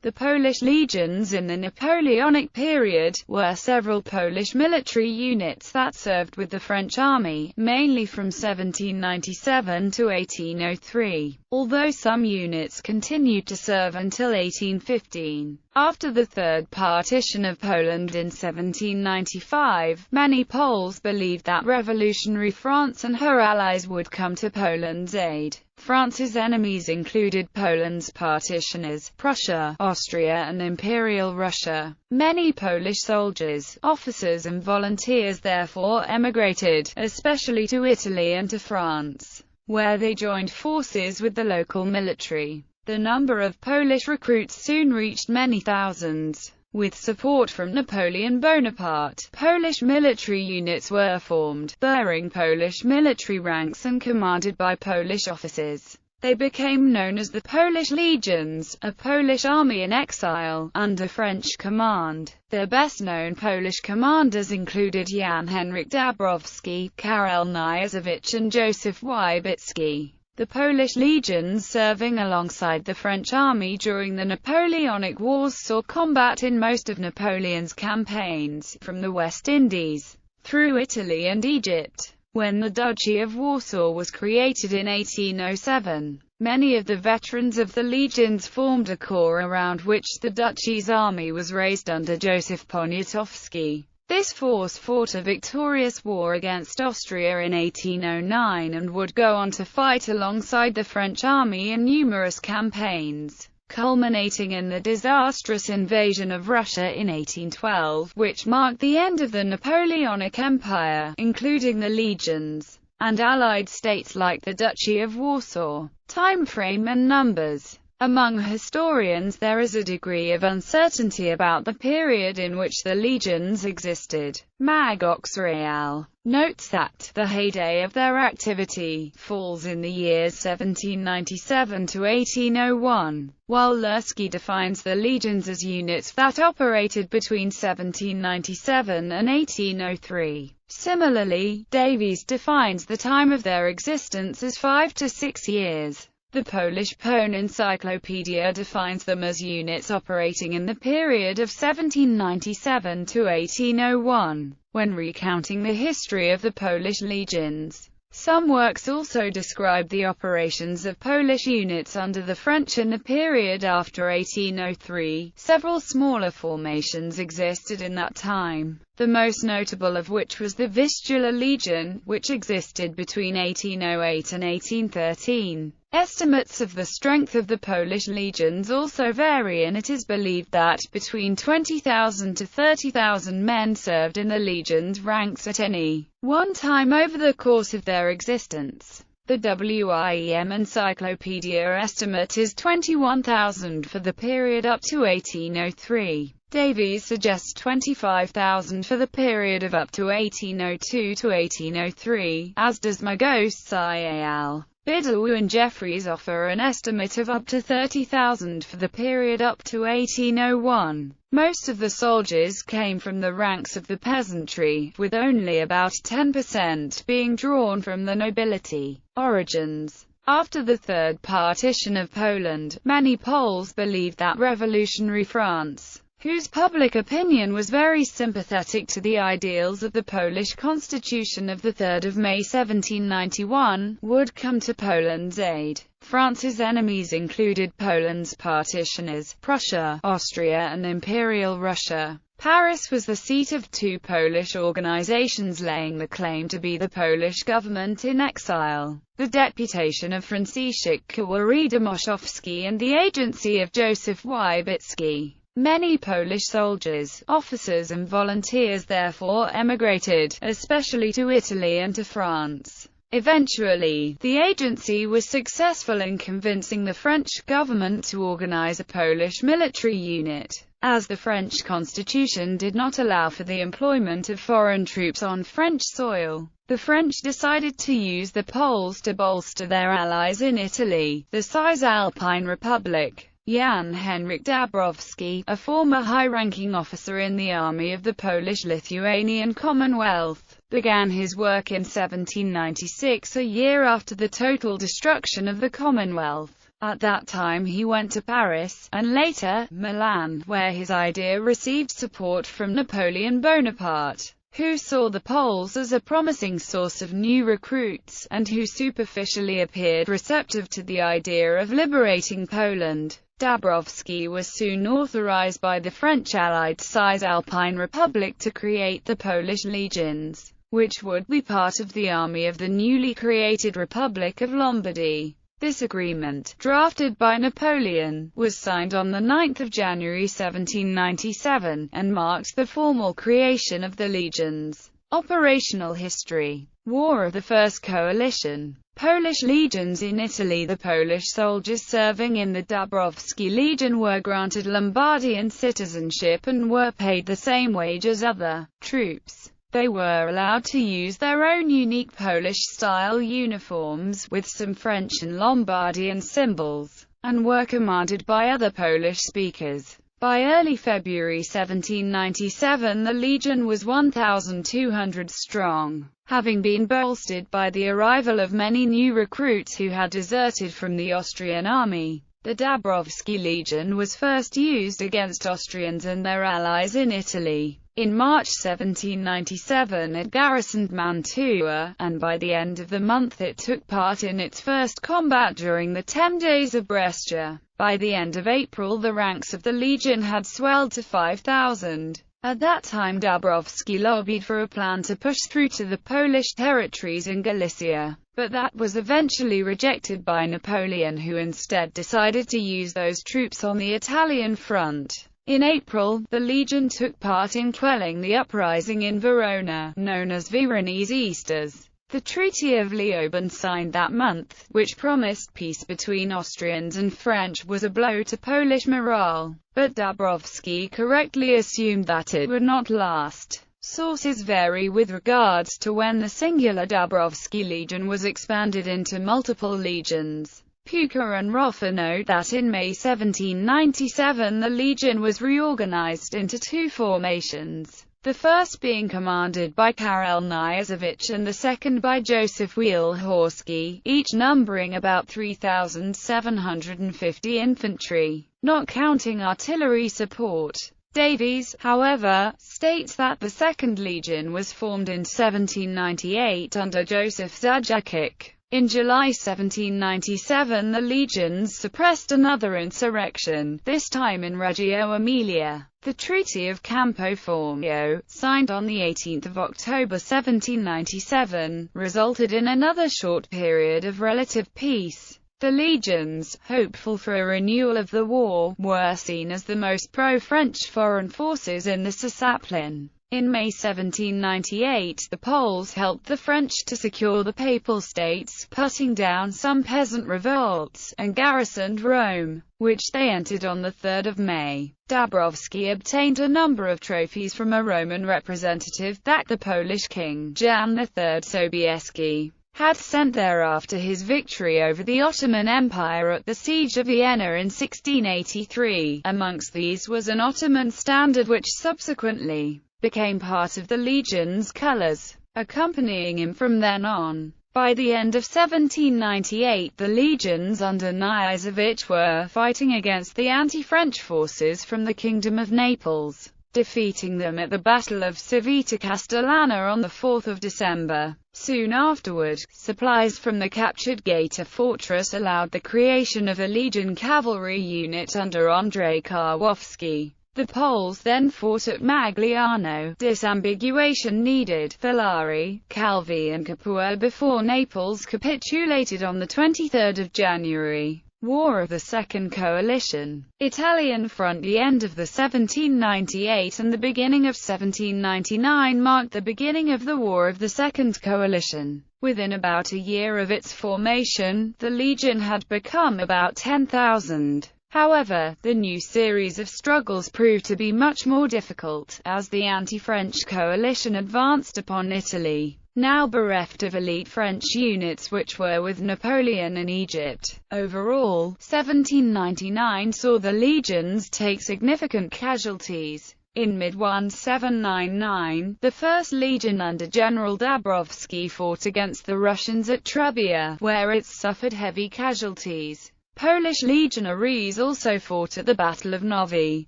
The Polish legions in the Napoleonic period were several Polish military units that served with the French army, mainly from 1797 to 1803, although some units continued to serve until 1815. After the Third Partition of Poland in 1795, many Poles believed that revolutionary France and her allies would come to Poland's aid. France's enemies included Poland's partitioners, Prussia, Austria and Imperial Russia. Many Polish soldiers, officers and volunteers therefore emigrated, especially to Italy and to France, where they joined forces with the local military. The number of Polish recruits soon reached many thousands. With support from Napoleon Bonaparte, Polish military units were formed, bearing Polish military ranks and commanded by Polish officers. They became known as the Polish Legions, a Polish army in exile, under French command. The best-known Polish commanders included Jan Henryk Dąbrowski, Karol Niezowicz and Józef Wybicki. The Polish legions serving alongside the French army during the Napoleonic Wars saw combat in most of Napoleon's campaigns, from the West Indies, through Italy and Egypt. When the Duchy of Warsaw was created in 1807, many of the veterans of the legions formed a corps around which the duchy's army was raised under Józef Poniatowski. This force fought a victorious war against Austria in 1809 and would go on to fight alongside the French army in numerous campaigns, culminating in the disastrous invasion of Russia in 1812, which marked the end of the Napoleonic Empire, including the legions, and allied states like the Duchy of Warsaw. Time frame and numbers. Among historians there is a degree of uncertainty about the period in which the legions existed. Magos Real notes that the heyday of their activity falls in the years 1797 to 1801, while Lurski defines the legions as units that operated between 1797 and 1803. Similarly, Davies defines the time of their existence as 5 to 6 years. The Polish Pone Encyclopedia defines them as units operating in the period of 1797 to 1801, when recounting the history of the Polish legions. Some works also describe the operations of Polish units under the French in the period after 1803. Several smaller formations existed in that time, the most notable of which was the Vistula Legion, which existed between 1808 and 1813. Estimates of the strength of the Polish legions also vary, and it is believed that between 20,000 to 30,000 men served in the legion's ranks at any one time over the course of their existence. The WIEM Encyclopedia estimate is 21,000 for the period up to 1803. Davies suggests 25,000 for the period of up to 1802 to 1803, as does Magos Ial. Biddle and Jeffreys offer an estimate of up to 30,000 for the period up to 1801. Most of the soldiers came from the ranks of the peasantry, with only about 10% being drawn from the nobility. Origins. After the Third Partition of Poland, many Poles believed that revolutionary France, whose public opinion was very sympathetic to the ideals of the Polish Constitution of 3 May 1791, would come to Poland's aid. France's enemies included Poland's partitioners, Prussia, Austria and Imperial Russia. Paris was the seat of two Polish organizations laying the claim to be the Polish government in exile: the deputation of Franciszek Kowary-Dmoszowski and the agency of Józef Wybicki. Many Polish soldiers, officers and volunteers therefore emigrated, especially to Italy and to France. Eventually, the agency was successful in convincing the French government to organize a Polish military unit. As the French constitution did not allow for the employment of foreign troops on French soil, the French decided to use the Poles to bolster their allies in Italy, the Cisalpine Republic. Jan Henryk Dąbrowski, a former high-ranking officer in the army of the Polish-Lithuanian Commonwealth, began his work in 1796, a year after the total destruction of the Commonwealth. At that time he went to Paris, and later, Milan, where his idea received support from Napoleon Bonaparte, who saw the Poles as a promising source of new recruits, and who superficially appeared receptive to the idea of liberating Poland. Dubrovsky was soon authorized by the French Allied Cisalpine Republic to create the Polish legions, which would be part of the army of the newly created Republic of Lombardy. This agreement, drafted by Napoleon, was signed on 9 January 1797, and marked the formal creation of the legions. Operational history. War of the First Coalition. Polish legions in Italy. The Polish soldiers serving in the Dubrovsky Legion were granted Lombardian citizenship and were paid the same wage as other troops. They were allowed to use their own unique Polish-style uniforms, with some French and Lombardian symbols, and were commanded by other Polish speakers. By early February 1797 the legion was 1,200 strong, having been bolstered by the arrival of many new recruits who had deserted from the Austrian army. The Dubrovsky Legion was first used against Austrians and their allies in Italy. In March 1797 it garrisoned Mantua, and by the end of the month it took part in its first combat during the 10 days of Brescia. By the end of April the ranks of the Legion had swelled to 5,000. At that time Dubrovsky lobbied for a plan to push through to the Polish territories in Galicia, but that was eventually rejected by Napoleon, who instead decided to use those troops on the Italian front. In April, the Legion took part in quelling the uprising in Verona, known as Veronese Easters. The Treaty of Leoben, signed that month, which promised peace between Austrians and French, was a blow to Polish morale, but Dubrovsky correctly assumed that it would not last. Sources vary with regards to when the singular Dubrovsky Legion was expanded into multiple legions. Puka and Roffer note that in May 1797 the Legion was reorganized into two formations, the first being commanded by Karel Knyazevich and the second by Joseph Wielhorski, each numbering about 3,750 infantry, not counting artillery support. Davies, however, states that the Second Legion was formed in 1798 under Joseph Zajakic. In July 1797 the legions suppressed another insurrection, this time in Reggio Emilia. The Treaty of Campo Formio, signed on 18 October 1797, resulted in another short period of relative peace. The legions, hopeful for a renewal of the war, were seen as the most pro-French foreign forces in the Cisalpine. In May 1798 the Poles helped the French to secure the Papal States, putting down some peasant revolts, and garrisoned Rome, which they entered on 3 May. Dubrovsky obtained a number of trophies from a Roman representative that the Polish king, Jan III Sobieski, had sent there after his victory over the Ottoman Empire at the Siege of Vienna in 1683. Amongst these was an Ottoman standard which subsequently became part of the Legion's colours, accompanying him from then on. By the end of 1798 the legions under Knyazevich were fighting against the anti-French forces from the Kingdom of Naples, defeating them at the Battle of Civita Castellana on 4 December. Soon afterward, supplies from the captured Gaeta fortress allowed the creation of a Legion cavalry unit under Andrzej Karłowski. The Poles then fought at Magliano, disambiguation needed, Villari, Calvi and Capua before Naples capitulated on 23 January. War of the Second Coalition. Italian front. The end of the 1798 and the beginning of 1799 marked the beginning of the War of the Second Coalition. Within about a year of its formation, the Legion had become about 10,000. However, the new series of struggles proved to be much more difficult, as the anti-French coalition advanced upon Italy, now bereft of elite French units which were with Napoleon in Egypt. Overall, 1799 saw the legions take significant casualties. In mid-1799, the 1st Legion under General Dubrovsky fought against the Russians at Trebia, where it suffered heavy casualties. Polish legionaries also fought at the Battle of Nowy,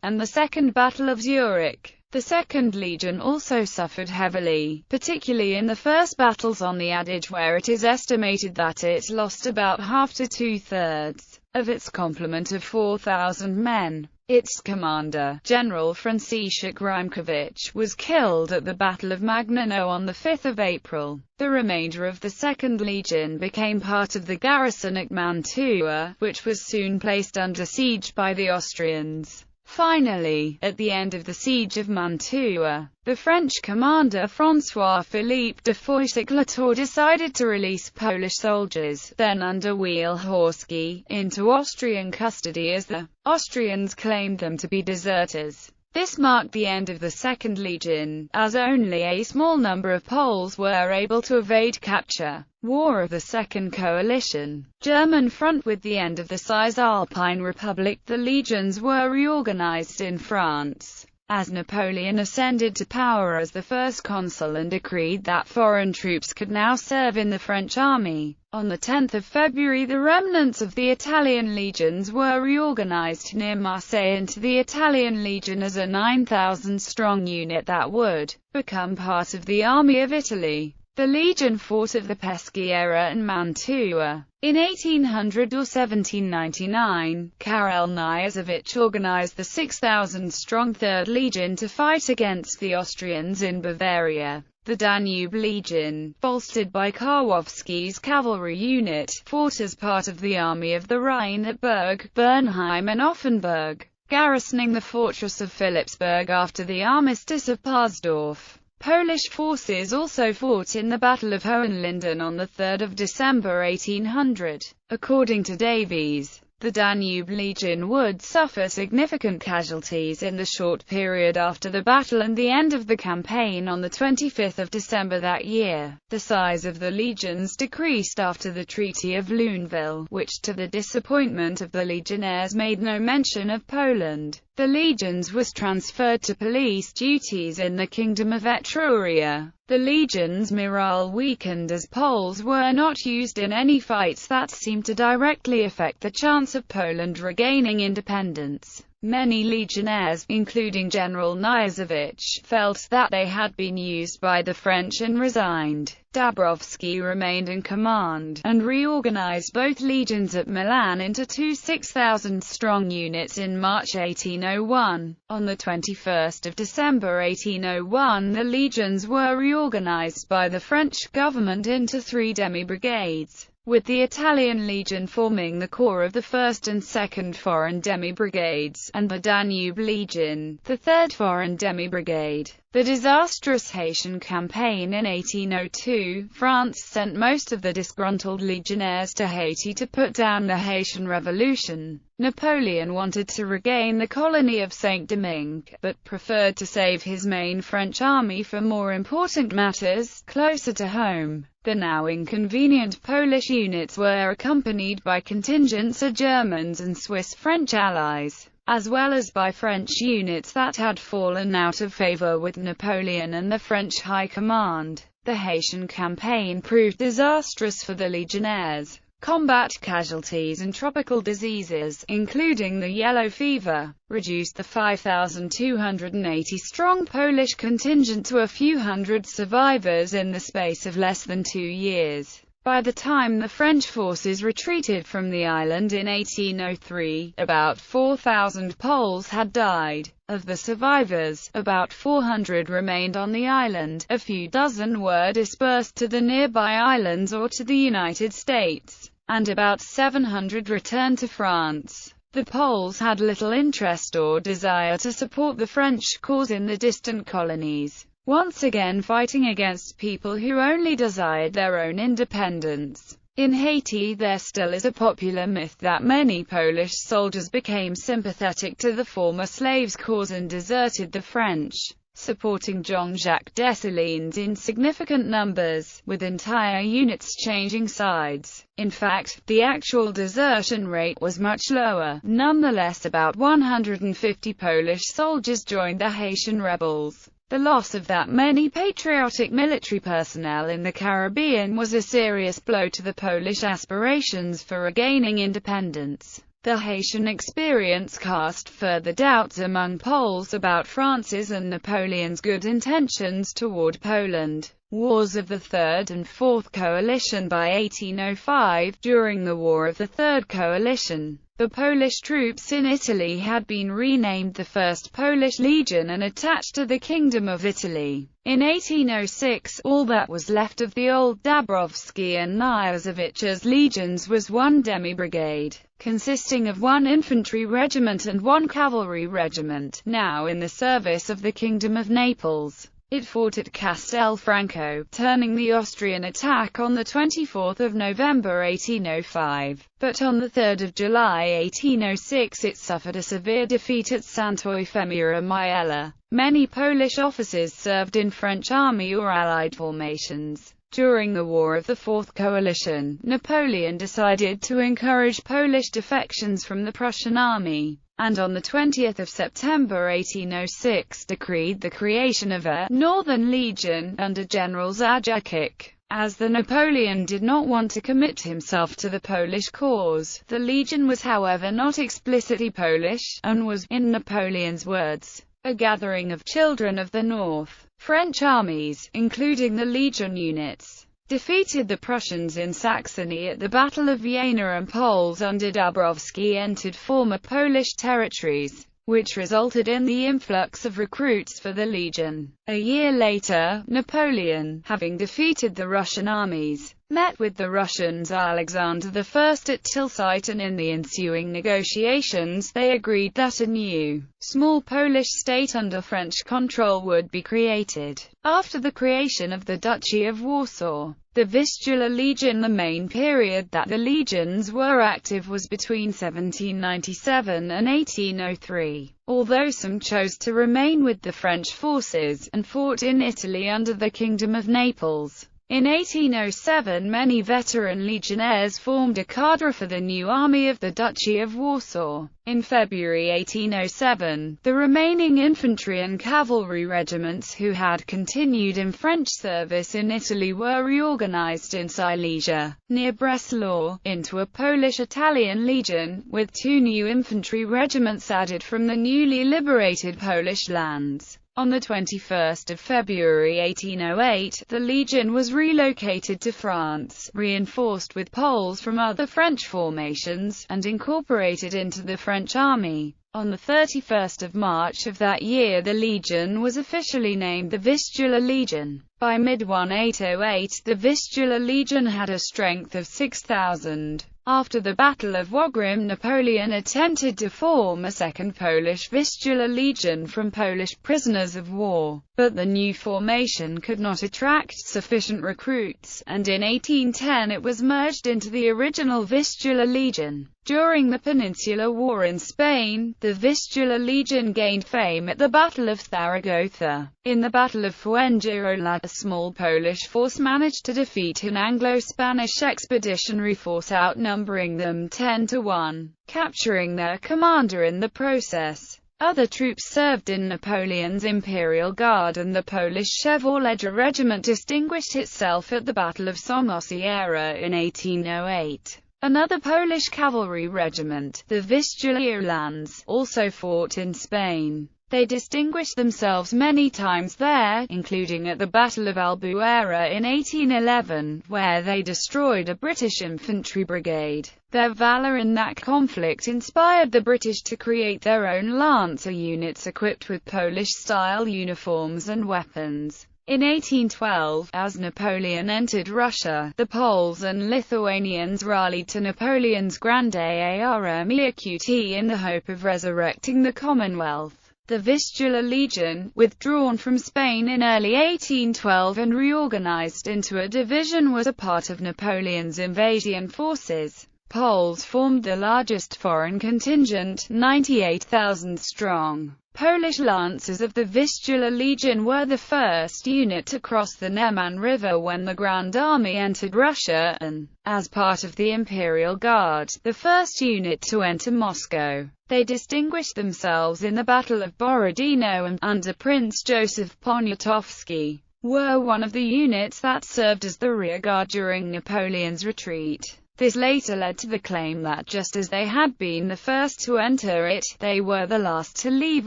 and the Second Battle of Zurich. The Second Legion also suffered heavily, particularly in the first battles on the Adige, where it is estimated that it lost about half to two-thirds of its complement of 4,000 men. Its commander, General Franciszek Rymkowicz, was killed at the Battle of Magnano on 5 April. The remainder of the Second Legion became part of the garrison at Mantua, which was soon placed under siege by the Austrians. Finally, at the end of the siege of Mantua, the French commander François-Philippe de Foix-Latour decided to release Polish soldiers, then under Wielhorski, into Austrian custody as the Austrians claimed them to be deserters. This marked the end of the Second Legion, as only a small number of Poles were able to evade capture. War of the Second Coalition. German front. With the end of the Cisalpine Republic, the legions were reorganized in France. As Napoleon ascended to power as the first consul and decreed that foreign troops could now serve in the French army, on 10 February the remnants of the Italian legions were reorganized near Marseille into the Italian Legion as a 9,000-strong unit that would become part of the Army of Italy. The Legion fought at the Peschiera and Mantua. In 1800 or 1799, Karel Knyazevich organized the 6,000-strong Third Legion to fight against the Austrians in Bavaria. The Danube Legion, bolstered by Karwowski's cavalry unit, fought as part of the Army of the Rhine at Berg, Bernheim and Offenburg, garrisoning the fortress of Philipsburg after the armistice of Parsdorf. Polish forces also fought in the Battle of Hohenlinden on 3 December 1800. According to Davies, the Danube Legion would suffer significant casualties in the short period after the battle and the end of the campaign on 25 December that year. The size of the legions decreased after the Treaty of Luneville, which, to the disappointment of the legionnaires, made no mention of Poland. The legions was transferred to police duties in the Kingdom of Etruria. The legion's morale weakened as Poles were not used in any fights that seemed to directly affect the chance of Poland regaining independence. Many legionnaires, including General Knyazevich, felt that they had been used by the French and resigned. Dubrovsky remained in command, and reorganized both legions at Milan into two 6,000-strong units in March 1801. On 21 December 1801 the legions were reorganized by the French government into 3 demi-brigades, with the Italian Legion forming the core of the 1st and 2nd Foreign Demi-Brigades, and the Danube Legion, the 3rd Foreign Demi-Brigade. The disastrous Haitian Campaign in 1802, France sent most of the disgruntled legionnaires to Haiti to put down the Haitian Revolution. Napoleon wanted to regain the colony of Saint-Domingue, but preferred to save his main French army for more important matters, closer to home. The now inconvenient Polish units were accompanied by contingents of Germans and Swiss-French allies, as well as by French units that had fallen out of favor with Napoleon and the French High Command. The Haitian campaign proved disastrous for the legionnaires. Combat casualties and tropical diseases, including the yellow fever, reduced the 5,280-strong Polish contingent to a few hundred survivors in the space of less than 2 years. By the time the French forces retreated from the island in 1803, about 4,000 Poles had died. Of the survivors, about 400 remained on the island, a few dozen were dispersed to the nearby islands or to the United States, and about 700 returned to France. The Poles had little interest or desire to support the French cause in the distant colonies, once again fighting against people who only desired their own independence. In Haiti there still is a popular myth that many Polish soldiers became sympathetic to the former slaves' cause and deserted the French, supporting Jean-Jacques Dessalines in significant numbers, with entire units changing sides. In fact, the actual desertion rate was much lower. Nonetheless, about 150 Polish soldiers joined the Haitian rebels. The loss of that many patriotic military personnel in the Caribbean was a serious blow to the Polish aspirations for regaining independence. The Haitian experience cast further doubts among Poles about France's and Napoleon's good intentions toward Poland. Wars of the Third and Fourth Coalition. By 1805, during the War of the Third Coalition, the Polish troops in Italy had been renamed the First Polish Legion and attached to the Kingdom of Italy. In 1806, all that was left of the old Dubrovsky and Niezowicz legions was one demi-brigade, consisting of one infantry regiment and one cavalry regiment, now in the service of the Kingdom of Naples. It fought at Castelfranco, turning the Austrian attack on 24 November 1805, but on 3 July 1806 it suffered a severe defeat at Sant'Eufemia Maiella. Many Polish officers served in French army or Allied formations. During the War of the Fourth Coalition, Napoleon decided to encourage Polish defections from the Prussian army, and on 20 September 1806 decreed the creation of a Northern Legion under General Zajakic. As the Napoleon did not want to commit himself to the Polish cause, the Legion was however not explicitly Polish, and was, in Napoleon's words, a gathering of children of the North. French armies, including the Legion units, defeated the Prussians in Saxony at the Battle of Vienna, and Poles under Dubrovsky entered former Polish territories, which resulted in the influx of recruits for the Legion. A year later, Napoleon, having defeated the Russian armies, met with the Russians Alexander I at Tilsit, and in the ensuing negotiations they agreed that a new, small Polish state under French control would be created. After the creation of the Duchy of Warsaw, the Vistula Legion, the main period that the legions were active was between 1797 and 1803, although some chose to remain with the French forces, and fought in Italy under the Kingdom of Naples. In 1807 many veteran legionnaires formed a cadre for the new army of the Duchy of Warsaw. In February 1807, the remaining infantry and cavalry regiments who had continued in French service in Italy were reorganized in Silesia, near Breslau, into a Polish-Italian legion, with two new infantry regiments added from the newly liberated Polish lands. On 21 February 1808, the Legion was relocated to France, reinforced with Poles from other French formations, and incorporated into the French army. On 31 March of that year the Legion was officially named the Vistula Legion. By mid-1808, the Vistula Legion had a strength of 6,000. After the Battle of Wagram, Napoleon attempted to form a second Polish Vistula Legion from Polish prisoners of war, but the new formation could not attract sufficient recruits, and in 1810 it was merged into the original Vistula Legion. During the Peninsular War in Spain, the Vistula Legion gained fame at the Battle of Zaragoza. In the Battle of Fuengirola, a small Polish force managed to defeat an Anglo-Spanish expeditionary force outnumbering them 10-1, capturing their commander in the process. Other troops served in Napoleon's Imperial Guard, and the Polish Chevauleger Regiment distinguished itself at the Battle of Somosierra in 1808. Another Polish cavalry regiment, the Vistula Uhlans, also fought in Spain. They distinguished themselves many times there, including at the Battle of Albuera in 1811, where they destroyed a British infantry brigade. Their valor in that conflict inspired the British to create their own Lancer units equipped with Polish-style uniforms and weapons. In 1812, as Napoleon entered Russia, the Poles and Lithuanians rallied to Napoleon's Grande Armée Acute in the hope of resurrecting the Commonwealth. The Vistula Legion, withdrawn from Spain in early 1812 and reorganized into a division, was a part of Napoleon's invasion forces. Poles formed the largest foreign contingent, 98,000 strong. Polish Lancers of the Vistula Legion were the first unit to cross the Neman River when the Grand Army entered Russia, and, as part of the Imperial Guard, the first unit to enter Moscow. They distinguished themselves in the Battle of Borodino and, under Prince Joseph Poniatowski, were one of the units that served as the rearguard during Napoleon's retreat. This later led to the claim that just as they had been the first to enter it, they were the last to leave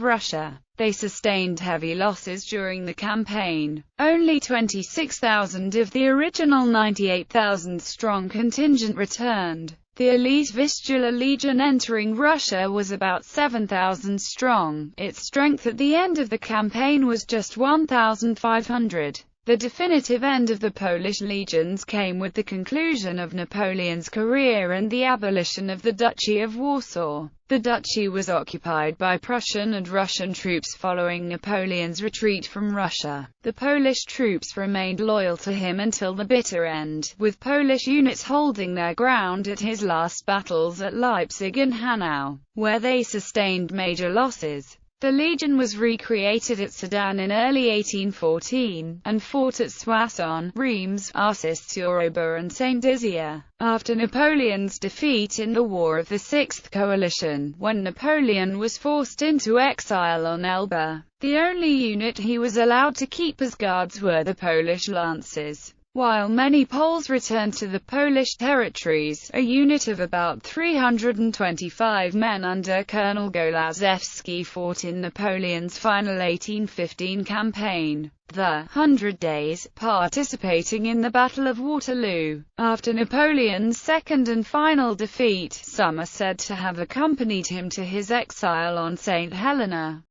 Russia. They sustained heavy losses during the campaign. Only 26,000 of the original 98,000-strong contingent returned. The elite Vistula Legion entering Russia was about 7,000 strong. Its strength at the end of the campaign was just 1,500. The definitive end of the Polish legions came with the conclusion of Napoleon's career and the abolition of the Duchy of Warsaw. The duchy was occupied by Prussian and Russian troops following Napoleon's retreat from Russia. The Polish troops remained loyal to him until the bitter end, with Polish units holding their ground at his last battles at Leipzig and Hanau, where they sustained major losses. The Legion was recreated at Sedan in early 1814, and fought at Soissons, Reims, Arcis-sur-Aube and Saint-Dizier. After Napoleon's defeat in the War of the Sixth Coalition, when Napoleon was forced into exile on Elba, the only unit he was allowed to keep as guards were the Polish Lancers. While many Poles returned to the Polish territories, a unit of about 325 men under Colonel Golazewski fought in Napoleon's final 1815 campaign, the 100 Days, participating in the Battle of Waterloo. After Napoleon's second and final defeat, some are said to have accompanied him to his exile on St. Helena.